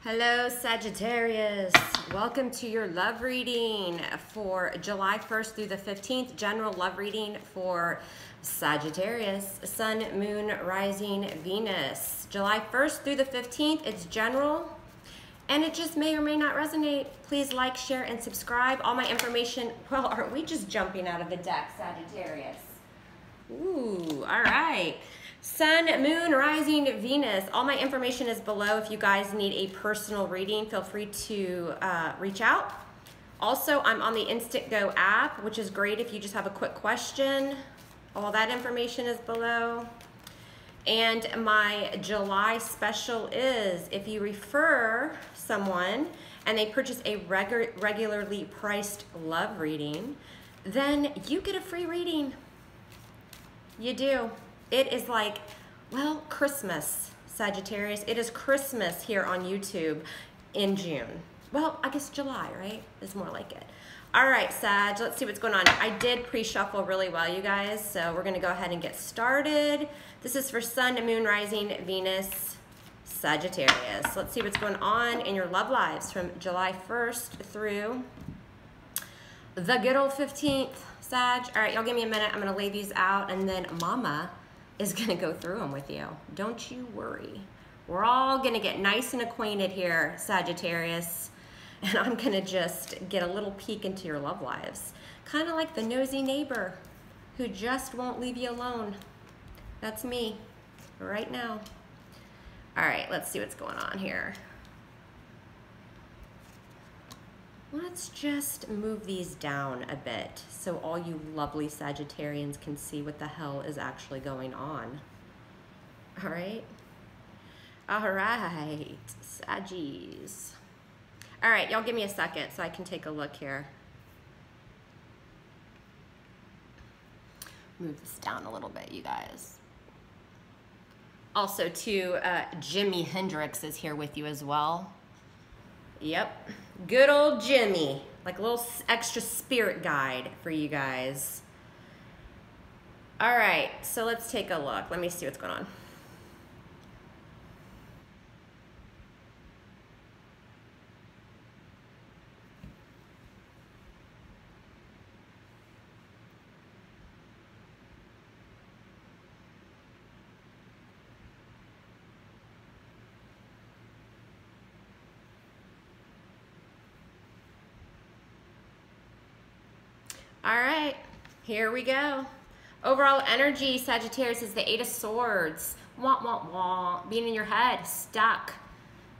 Hello, Sagittarius. Welcome to your love reading for July 1st through the 15th. General love reading for Sagittarius, Sun, Moon, Rising, Venus. July 1st through the 15th, it's general, and it just may or may not resonate. Please like, share, and subscribe. All my information, well, aren't we just jumping out of the deck, Sagittarius? Ooh, all right. Sun, Moon, Rising, Venus. All my information is below. If you guys need a personal reading, feel free to reach out. Also, I'm on the Instant Go app, which is great if you just have a quick question. All that information is below. And my July special is if you refer someone and they purchase a regularly priced love reading, then you get a free reading. You do. It is like, well, Christmas, Sagittarius. It is Christmas here on YouTube in June. Well, I guess July, right? Is more like it. All right, Sag, let's see what's going on. I did pre-shuffle really well, you guys, so we're going to go ahead and get started. This is for Sun, Moon, Rising, Venus, Sagittarius. Let's see what's going on in your love lives from July 1st through the good old 15th, Sag. All right, y'all give me a minute. I'm going to lay these out, and then Mama is going to go through them with you. Don't you worry. We're all going to get nice and acquainted here, Sagittarius, and I'm going to just get a little peek into your love lives. Kind of like the nosy neighbor who just won't leave you alone. That's me right now. All right, let's see what's going on here. Let's just move these down a bit so all you lovely Sagittarians can see what the hell is actually going on. All right? All right, Saggies. All right, y'all give me a second so I can take a look here. Move this down a little bit, you guys. Also, too, Jimi Hendrix is here with you as well. Yep, good old Jimmy, like a little extra spirit guide for you guys. All right, so let's take a look. Let me see what's going on. All right, here we go. Overall energy, Sagittarius, is the 8 of Swords. Wah, wah, wah. Being in your head, stuck.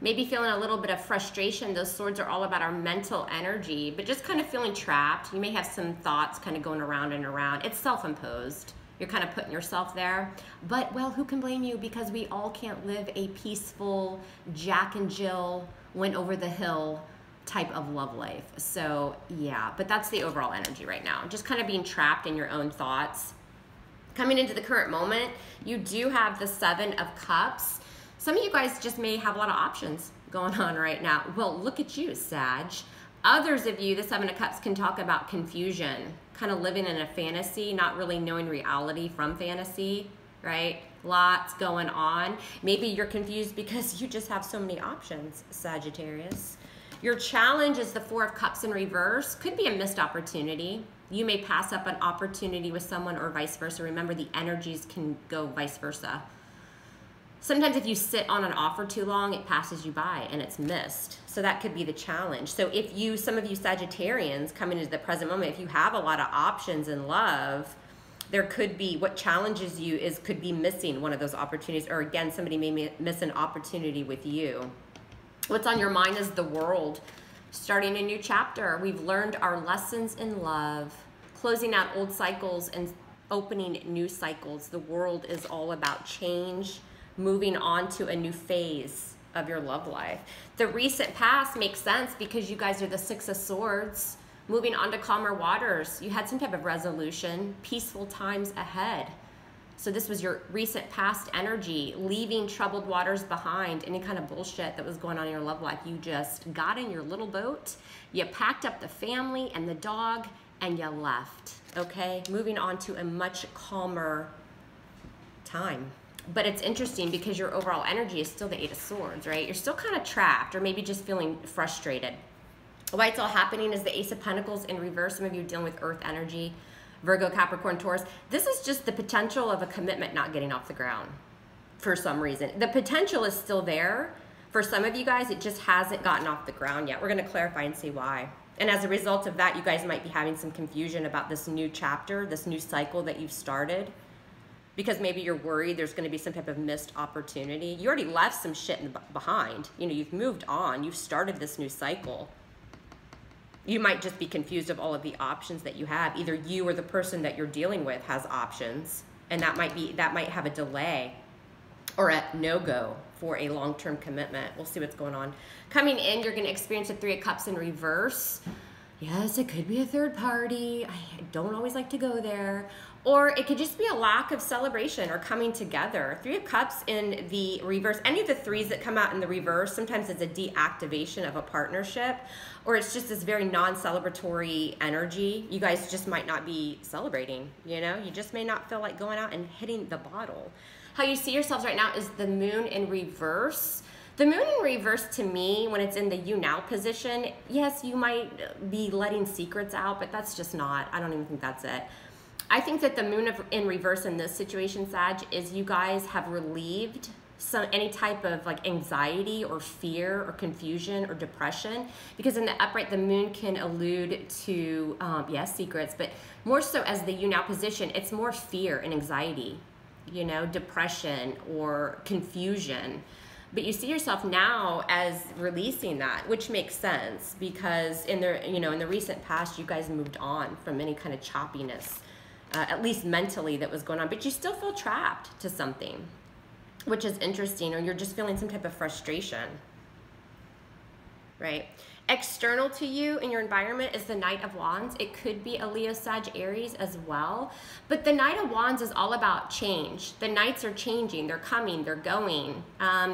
Maybe feeling a little bit of frustration. Those swords are all about our mental energy, but just kind of feeling trapped. You may have some thoughts kind of going around and around. It's self-imposed. You're kind of putting yourself there. But, well, who can blame you? Because we all can't live a peaceful Jack and Jill went over the hill type of love life. So yeah, but that's the overall energy right now. Just kind of being trapped in your own thoughts. Coming into the current moment, you do have the 7 of Cups. Some of you guys just may have a lot of options going on right now. Well, look at you, Sag. Others of you, the 7 of Cups can talk about confusion, kind of living in a fantasy, not really knowing reality from fantasy, right? Lots going on. Maybe you're confused because you just have so many options, Sagittarius. Your challenge is the 4 of Cups in reverse. Could be a missed opportunity. You may pass up an opportunity with someone or vice versa. Remember, the energies can go vice versa. Sometimes if you sit on an offer too long, it passes you by and it's missed. So that could be the challenge. So if you, some of you Sagittarians coming into the present moment, if you have a lot of options in love, there could be, what challenges you is could be missing one of those opportunities, or again, somebody may miss an opportunity with you. What's on your mind is the world. Starting a new chapter. We've learned our lessons in love, closing out old cycles and opening new cycles. The world is all about change, moving on to a new phase of your love life. The recent past makes sense because you guys are the 6 of Swords, moving on to calmer waters. You had some type of resolution, peaceful times ahead. So this was your recent past energy, leaving troubled waters behind, any kind of bullshit that was going on in your love life. You just got in your little boat, you packed up the family and the dog, and you left, okay? Moving on to a much calmer time. But it's interesting because your overall energy is still the Eight of Swords, right? You're still kind of trapped or maybe just feeling frustrated. Why it's all happening is the Ace of Pentacles in reverse. Some of you are dealing with earth energy, Virgo, Capricorn, Taurus. This is just the potential of a commitment not getting off the ground for some reason. The potential is still there. For some of you guys, it just hasn't gotten off the ground yet. We're going to clarify and see why. And as a result of that, you guys might be having some confusion about this new chapter, this new cycle that you've started. Because maybe you're worried there's going to be some type of missed opportunity. You already left some shit behind. You know, you've moved on. You've started this new cycle. You might just be confused of all of the options that you have. Either you or the person that you're dealing with has options, and that might have a delay or a no-go for a long-term commitment. We'll see what's going on. Coming in, you're going to experience a Three of Cups in reverse. Yes, it could be a third party. I don't always like to go there. Or it could just be a lack of celebration or coming together. Three of Cups in the reverse. Any of the threes that come out in the reverse, sometimes it's a deactivation of a partnership, or it's just this very non-celebratory energy. You guys just might not be celebrating, you know? You just may not feel like going out and hitting the bottle. How you see yourselves right now is the moon in reverse. The moon in reverse, to me, when it's in the you now position, yes, you might be letting secrets out, but that's just not, I don't even think that's it. I think that the moon in reverse in this situation, Sag, is you guys have relieved any type of like anxiety or fear or confusion or depression, because in the upright, the moon can allude to, yes, secrets, but more so as the you now position, it's more fear and anxiety, you know, depression or confusion. But you see yourself now as releasing that, which makes sense because in the recent past, you guys moved on from any kind of choppiness, at least mentally, that was going on. But you still feel trapped to something, which is interesting, or you're just feeling some type of frustration, right? External to you in your environment is the Knight of Wands. It could be a Leo, Sag, Aries as well. But the Knight of Wands is all about change. The Knights are changing. They're coming. They're going.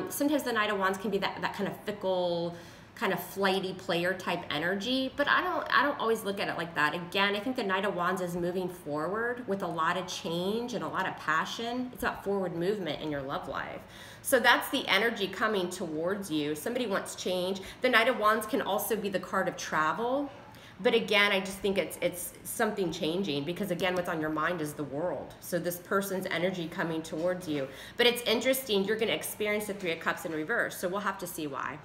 Sometimes the Knight of Wands can be that kind of fickle, kind of flighty player type energy. But I don't always look at it like that. Again, I think the Knight of Wands is moving forward with a lot of change and a lot of passion. It's about forward movement in your love life. So that's the energy coming towards you. Somebody wants change. The Knight of Wands can also be the card of travel. But again, I just think it's something changing because, again, what's on your mind is the world. So this person's energy coming towards you. But it's interesting. You're going to experience the Three of Cups in reverse. So we'll have to see why.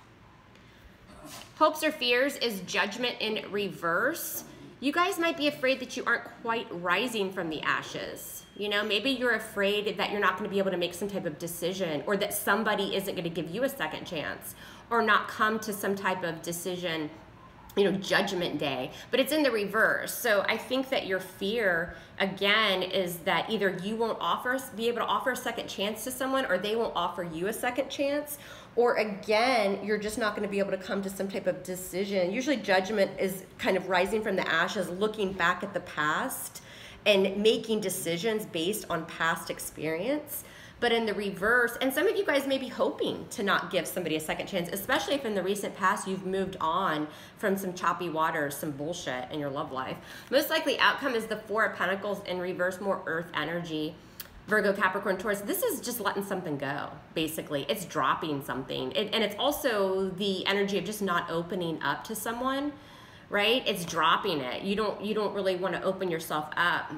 Hopes or fears is Judgment in reverse. You guys might be afraid that you aren't quite rising from the ashes. You know, maybe you're afraid that you're not going to be able to make some type of decision, or that somebody isn't going to give you a second chance, or not come to some type of decision, you know, judgment day. But it's in the reverse. So I think that your fear, again, is that either you won't be able to offer a second chance to someone, or they won't offer you a second chance. Or again, you're just not going to be able to come to some type of decision. Usually judgment is kind of rising from the ashes, looking back at the past and making decisions based on past experience. But in the reverse, and some of you guys may be hoping to not give somebody a second chance, especially if in the recent past you've moved on from some choppy waters, some bullshit in your love life. Most likely outcome is the Four of Pentacles in reverse, more earth energy. Virgo, Capricorn, Taurus, this is just letting something go, basically. It's dropping something. And it's also the energy of just not opening up to someone, right? It's dropping it. You don't really want to open yourself up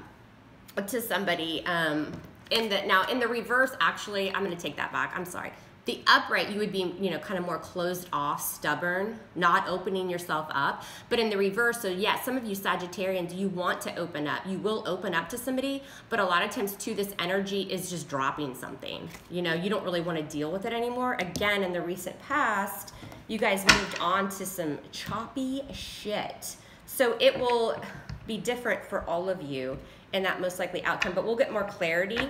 to somebody. Now, in the reverse, actually, I'm going to take that back. I'm sorry. The upright, you would be, you know, kind of more closed off, stubborn, not opening yourself up. But in the reverse, so yeah, some of you Sagittarians, you want to open up. You will open up to somebody, but a lot of times too, this energy is just dropping something. You know, you don't really want to deal with it anymore. Again, in the recent past, you guys moved on to some choppy shit. So it will be different for all of you in that most likely outcome, but we'll get more clarity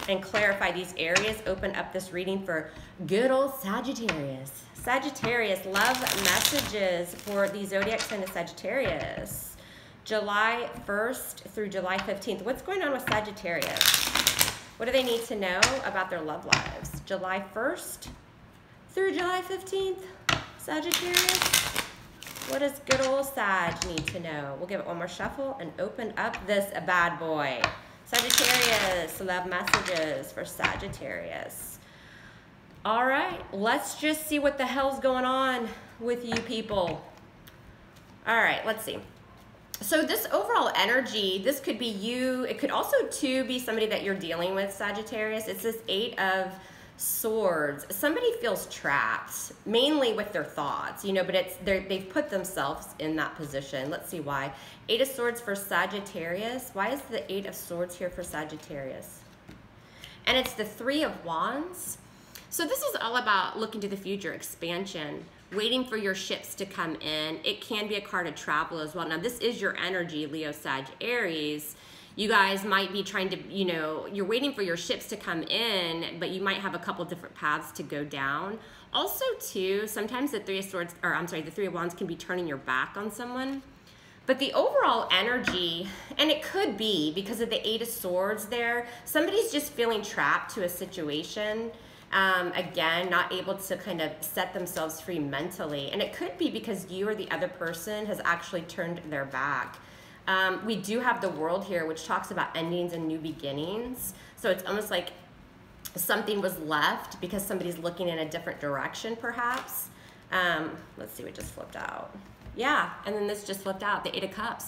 and clarify these areas. Open up this reading for good old Sagittarius. Sagittarius, love messages for the zodiac sign of Sagittarius. July 1st through July 15th. What's going on with Sagittarius? What do they need to know about their love lives? July 1st through July 15th, Sagittarius. What does good old Sag need to know? We'll give it one more shuffle and open up this bad boy. Sagittarius, love messages for Sagittarius. All right, let's just see what the hell's going on with you people. All right, let's see. So this overall energy, this could be you. It could also too be somebody that you're dealing with, Sagittarius. It's this 8 of Swords. Somebody feels trapped, mainly with their thoughts, you know, but they've put themselves in that position. Let's see why. 8 of Swords for Sagittarius. Why is the 8 of Swords here for Sagittarius? And it's the 3 of Wands. So this is all about looking to the future, expansion, waiting for your ships to come in. It can be a card of travel as well. Now this is your energy, Leo, Sag, Aries. You guys might be trying to, you know, you're waiting for your ships to come in, but you might have a couple different paths to go down. Also too, sometimes the 3 of Swords, or I'm sorry, the 3 of Wands can be turning your back on someone. But the overall energy, and it could be because of the 8 of Swords there, somebody's just feeling trapped to a situation. Again, not able to kind of set themselves free mentally. And it could be because you or the other person has actually turned their back. We do have the World here, which talks about endings and new beginnings. So it's almost like something was left because somebody's looking in a different direction, perhaps. Let's see what just flipped out. Yeah, and then this just flipped out, the 8 of Cups.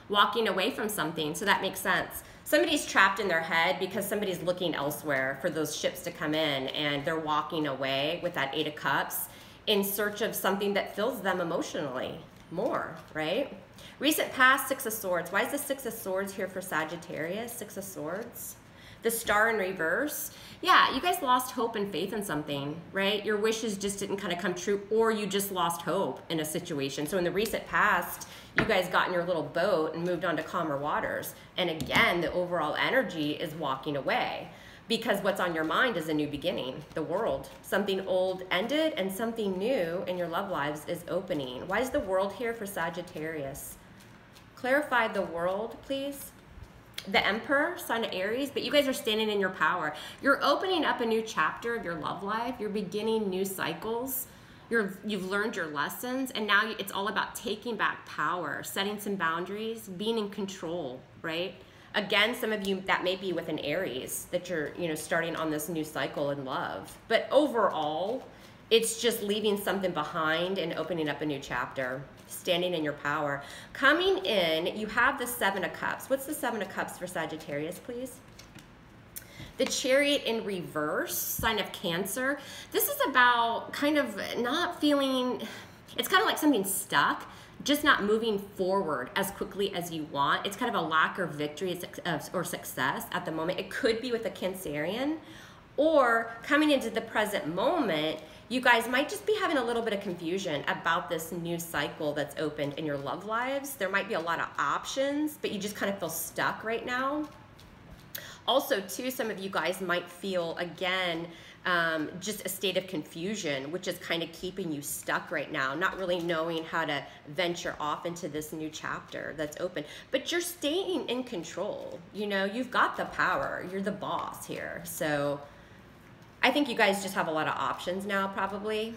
Walking away from something, so that makes sense. Somebody's trapped in their head because somebody's looking elsewhere for those ships to come in, and they're walking away with that 8 of Cups in search of something that fills them emotionally more, right? Recent past, 6 of Swords. Why is the 6 of Swords here for Sagittarius? 6 of Swords. The Star in reverse. Yeah, you guys lost hope and faith in something, right? Your wishes just didn't kind of come true, or you just lost hope in a situation. So in the recent past, you guys got in your little boat and moved on to calmer waters. And again, the overall energy is walking away because what's on your mind is a new beginning, the World. Something old ended and something new in your love lives is opening. Why is the World here for Sagittarius? Clarify the World, please. The Emperor, sign of Aries, but you guys are standing in your power. You're opening up a new chapter of your love life. You're beginning new cycles. You've learned your lessons, and now it's all about taking back power, setting some boundaries, being in control, right? Again, some of you, that may be with an Aries, that you're, you know, starting on this new cycle in love. But overall, it's just leaving something behind and opening up a new chapter, standing in your power. Coming in, you have the 7 of Cups. What's the 7 of Cups for Sagittarius, please? The Chariot in reverse, sign of Cancer. This is about kind of not feeling, it's kind of like something stuck, just not moving forward as quickly as you want. It's kind of a lack of victory or success at the moment. It could be with a Cancerian, or coming into the present moment, you guys might just be having a little bit of confusion about this new cycle that's opened in your love lives. There might be a lot of options, but you just kind of feel stuck right now. Also, too, some of you guys might feel, again, just a state of confusion, which is kind of keeping you stuck right now, not really knowing how to venture off into this new chapter that's open. But you're staying in control. You know, you've got the power. You're the boss here. So I think you guys just have a lot of options now, probably,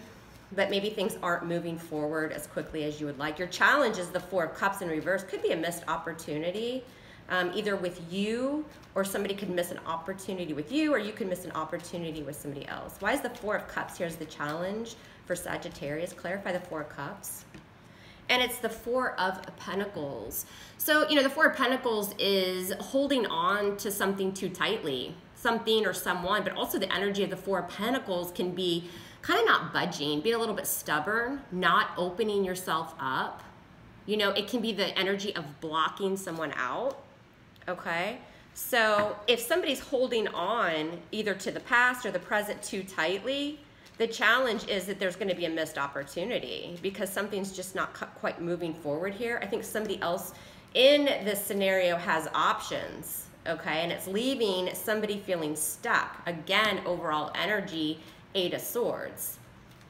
but maybe things aren't moving forward as quickly as you would like. Your challenge is the 4 of Cups in reverse. Could be a missed opportunity, either with you, or somebody could miss an opportunity with you, or you could miss an opportunity with somebody else. Why is the 4 of Cups? Here's the challenge for Sagittarius. Clarify the 4 of Cups. And it's the 4 of Pentacles. So, you know, the 4 of Pentacles is holding on to something too tightly, something or someone, but also the energy of the 4 of Pentacles can be kind of not budging, being a little bit stubborn, not opening yourself up. You know, it can be the energy of blocking someone out, okay? So if somebody's holding on either to the past or the present too tightly, the challenge is that there's going to be a missed opportunity because something's just not quite moving forward here. I think somebody else in this scenario has options, okay? And it's leaving somebody feeling stuck. Again, overall energy, 8 of Swords,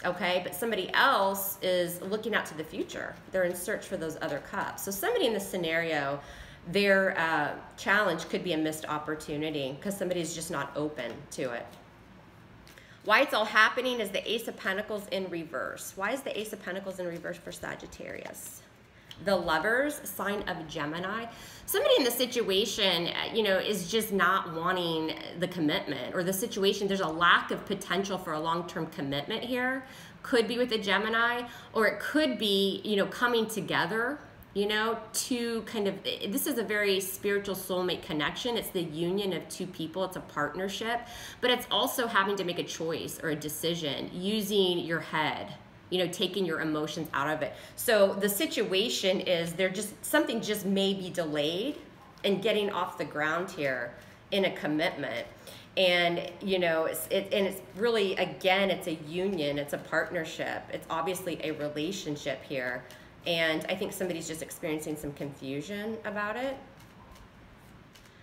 okay? But somebody else is looking out to the future. They're in search for those other cups. So somebody in this scenario, their challenge could be a missed opportunity because somebody's just not open to it. Why it's all happening is the Ace of Pentacles in reverse. Why is the Ace of Pentacles in reverse for Sagittarius? The Lovers, sign of Gemini. Somebody in the situation, you know, is just not wanting the commitment, or the situation, there's a lack of potential for a long-term commitment here. Could be with a Gemini, or it could be, you know, coming together, you know, to kind of, this is a very spiritual soulmate connection. It's the union of two people. It's a partnership, but it's also having to make a choice or a decision using your head, you know, taking your emotions out of it. So the situation is something just may be delayed in getting off the ground here in a commitment. And, you know, it's really, again, it's a union, it's a partnership. It's obviously a relationship here. And I think somebody's just experiencing some confusion about it.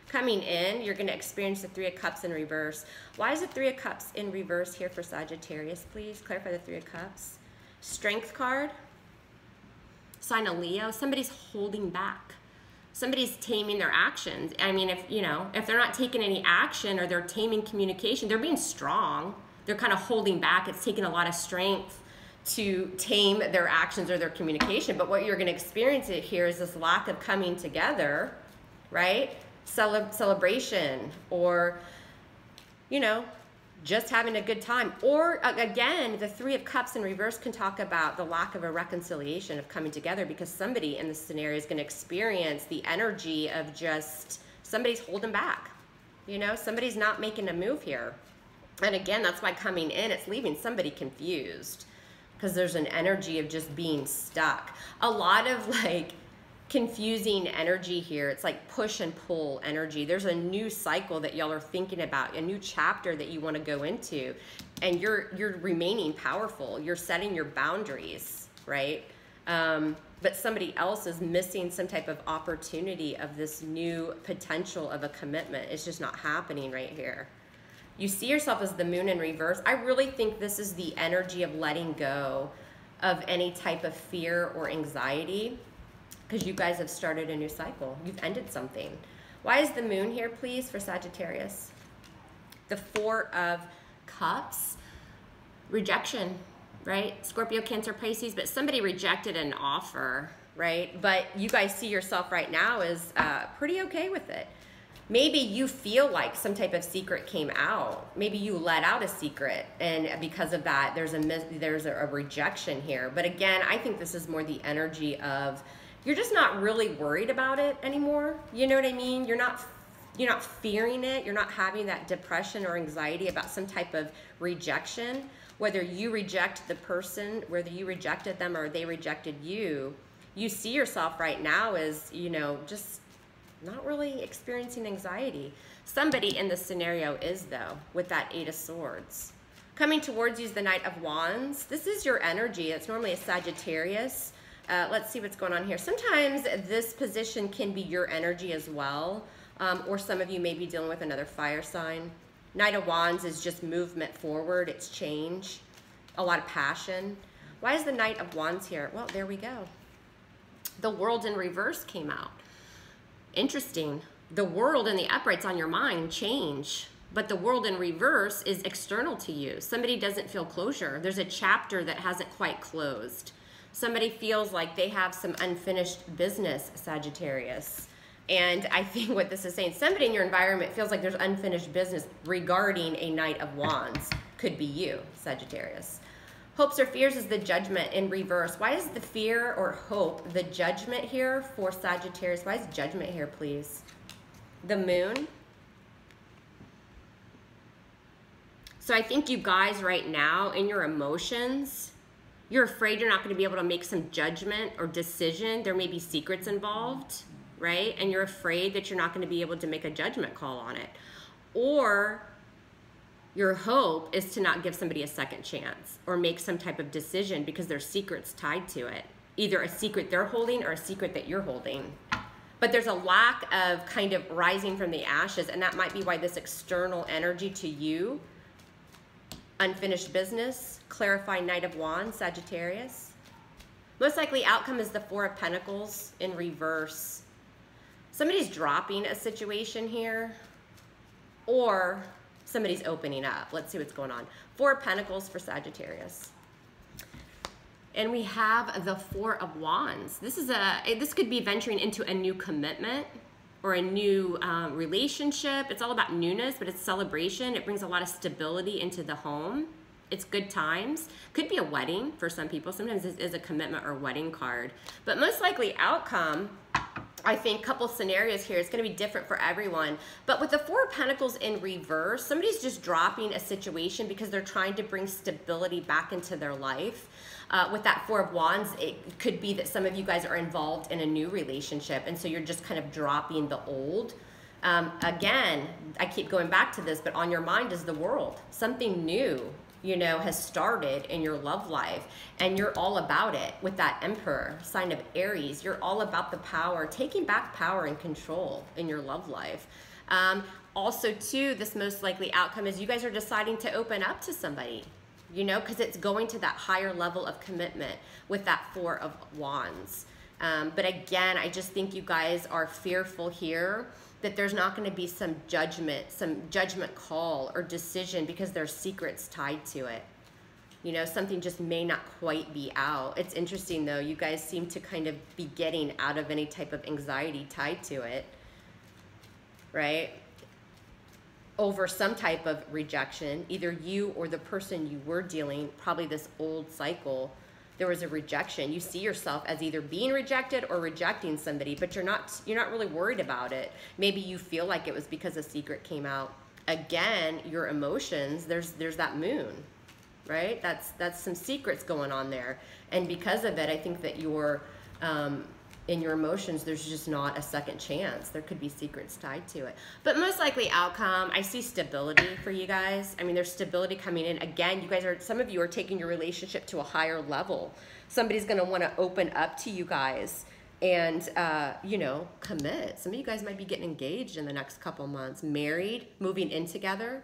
Coming in, you're going to experience the Three of Cups in reverse. Why is the Three of Cups in reverse here for Sagittarius, please? Clarify the Three of Cups. Strength card, sign of Leo. Somebody's holding back. Somebody's taming their actions. I mean, if they're not taking any action, or they're taming communication, they're being strong. They're kind of holding back. It's taking a lot of strength to tame their actions or their communication. But what you're going to experience here is this lack of coming together, right? Celebration, or, you know, just having a good time. Or again, the Three of Cups in reverse can talk about the lack of a reconciliation, of coming together, because somebody in this scenario is going to experience the energy of just somebody's holding back. You know, somebody's not making a move here. And again, that's why coming in, it's leaving somebody confused, because there's an energy of just being stuck. A lot of like confusing energy here. It's like push and pull energy. There's a new cycle that y'all are thinking about, a new chapter that you want to go into, and you're remaining powerful. You're setting your boundaries, right? But somebody else is missing some type of opportunity of this new potential of a commitment. It's just not happening right here. You see yourself as the Moon in reverse. I really think this is the energy of letting go of any type of fear or anxiety, because you guys have started a new cycle. You've ended something. Why is the Moon here, please, for Sagittarius? The Four of Cups. Rejection, right? Scorpio, Cancer, Pisces, but somebody rejected an offer, right? But you guys see yourself right now as pretty okay with it. Maybe you feel like some type of secret came out. Maybe you let out a secret, and because of that, there's a rejection here. But again, I think this is more the energy of, you're just not really worried about it anymore. You know what I mean? You're not fearing it. You're not having that depression or anxiety about some type of rejection. Whether you reject the person, whether you rejected them or they rejected you, you see yourself right now as, you know, just not really experiencing anxiety. Somebody in this scenario is, though, with that Eight of Swords. Coming towards you is the Knight of Wands. This is your energy. It's normally a Sagittarius. Let's see what's going on here. Sometimes this position can be your energy as well, or some of you may be dealing with another fire sign. Knight of Wands is just movement forward. It's change, a lot of passion. Why is the Knight of Wands here? Well, there we go. The World in reverse came out. Interesting. The World in the upright's on your mind, change. But the World in reverse is external to you. Somebody doesn't feel closure. There's a chapter that hasn't quite closed. Somebody feels like they have some unfinished business, Sagittarius. And I think what this is saying, somebody in your environment feels like there's unfinished business regarding a Knight of Wands. Could be you, Sagittarius. Hopes or fears is the Judgment in reverse. Why is the fear or hope the Judgment here for Sagittarius? Why is Judgment here, please? The Moon. So I think you guys right now, in your emotions, you're afraid you're not going to be able to make some judgment or decision. There may be secrets involved, right? And you're afraid that you're not going to be able to make a judgment call on it. Or your hope is to not give somebody a second chance or make some type of decision because there's secrets tied to it. Either a secret they're holding or a secret that you're holding. But there's a lack of kind of rising from the ashes, and that might be why this external energy to you, unfinished business, clarify Knight of Wands, Sagittarius. Most likely outcome is the Four of Pentacles in reverse. Somebody's dropping a situation here, or somebody's opening up. Let's see what's going on. Four of Pentacles for Sagittarius. And we have the Four of Wands. This could be venturing into a new commitment or a new relationship. It's all about newness, but it's celebration. It brings a lot of stability into the home. It's good times. Could be a wedding for some people. Sometimes it is a commitment or wedding card. But most likely outcome, I think, couple scenarios here, it's going to be different for everyone. But with the Four of Pentacles in reverse, somebody's just dropping a situation because they're trying to bring stability back into their life. With that Four of Wands, it could be that some of you guys are involved in a new relationship, and so you're just kind of dropping the old. Again, I keep going back to this, but on your mind is the world. Something new, you know, has started in your love life, and you're all about it. With that Emperor, sign of Aries, you're all about the power, taking back power and control in your love life. Also, too, this most likely outcome is you guys are deciding to open up to somebody, you know, because it's going to that higher level of commitment with that Four of Wands. But again, I just think you guys are fearful here that there's not going to be some judgment call or decision because there's secrets tied to it. You know, something just may not quite be out. It's interesting though, you guys seem to kind of be getting out of any type of anxiety tied to it, right? Over some type of rejection, either you or the person you were dealing, probably this old cycle, there was a rejection. You see yourself as either being rejected or rejecting somebody, but you're not really worried about it. Maybe you feel like it was because a secret came out. Again, your emotions, there's that moon, right? That's some secrets going on there. And because of it, I think that you're in your emotions, there's just not a second chance. There could be secrets tied to it. But most likely outcome, I see stability for you guys. I mean, there's stability coming in. Again, you guys some of you are taking your relationship to a higher level. Somebody's gonna wanna open up to you guys and, you know, commit. Some of you guys might be getting engaged in the next couple months, married, moving in together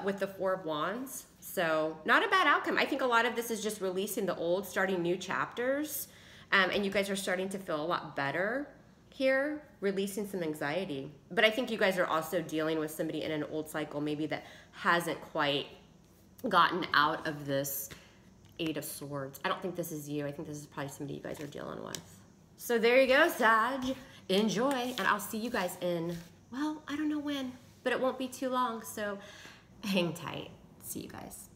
with the Four of Wands. So not a bad outcome. I think a lot of this is just releasing the old, starting new chapters. And you guys are starting to feel a lot better here, releasing some anxiety. But I think you guys are also dealing with somebody in an old cycle, maybe that hasn't quite gotten out of this Eight of Swords. I don't think this is you. I think this is probably somebody you guys are dealing with. So there you go, Sag. Enjoy, and I'll see you guys in, well, I don't know when, but it won't be too long. So hang tight. See you guys.